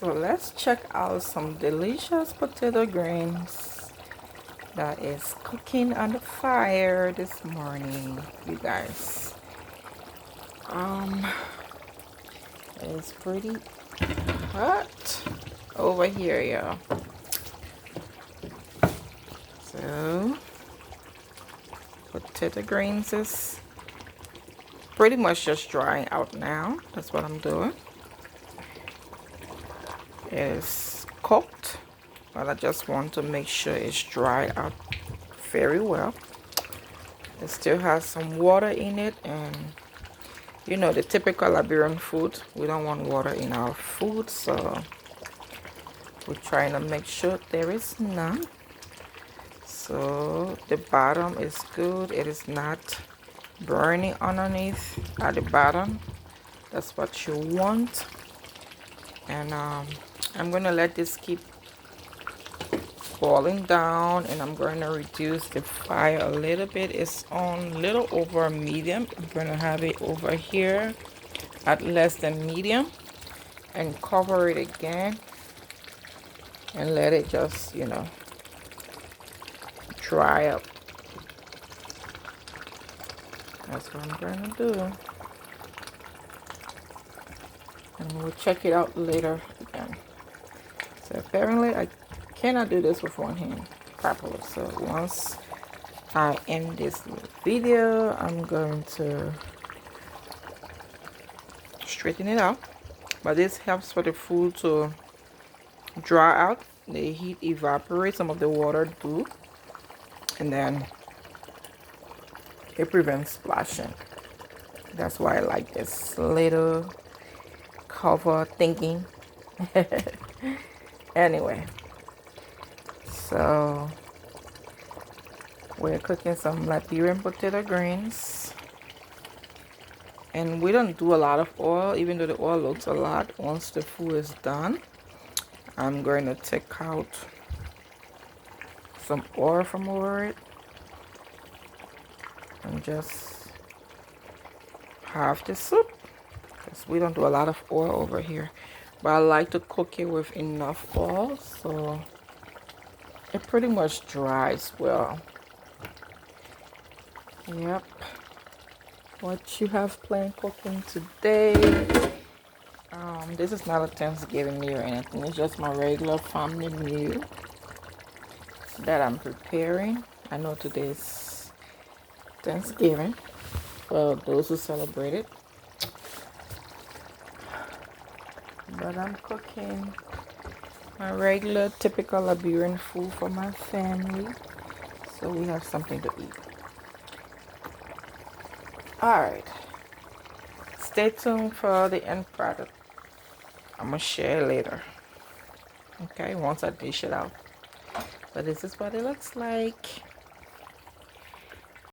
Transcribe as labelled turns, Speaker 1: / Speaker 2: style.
Speaker 1: So let's check out some delicious potato greens that is cooking on the fire this morning, you guys. It's pretty hot over here, y'all. So potato greens is pretty much just drying out now. That's what I'm doing. It's cooked, but I just want to make sure it's dried out very well. It still has some water in it, and you know, the typical Liberian food, we don't want water in our food, so we're trying to make sure there is none. So the bottom is good. It is not burning underneath at the bottom. That's what you want. And I'm gonna let this keep boiling down, and I'm going to reduce the fire a little bit. It's on a little over medium. I'm going to have it over here at less than medium and cover it again and let it just, you know, dry up. That's what I'm going to do, and we'll check it out later again. So apparently I cannot do this with one hand properly, so once I end this video, I'm going to straighten it out. But this helps for the food to dry out. The heat evaporates, some of the water do, and then it prevents splashing. That's why I like this little cover thinking. Anyway, so we're cooking some Liberian potato greens, and we don't do a lot of oil, even though the oil looks a lot. Once the food is done, I'm going to take out some oil from over it and just have the soup, because we don't do a lot of oil over here, but I like to cook it with enough oil so it pretty much dries well. Yep. What you have planned cooking today? This is not a Thanksgiving meal or anything. It's just my regular family meal that I'm preparing. I know today's Thanksgiving for those who celebrate it, but I'm cooking my regular typical Liberian food for my family, so we have something to eat. Alright, stay tuned for the end product. I'm gonna share later, okay, once I dish it out. But this is what it looks like.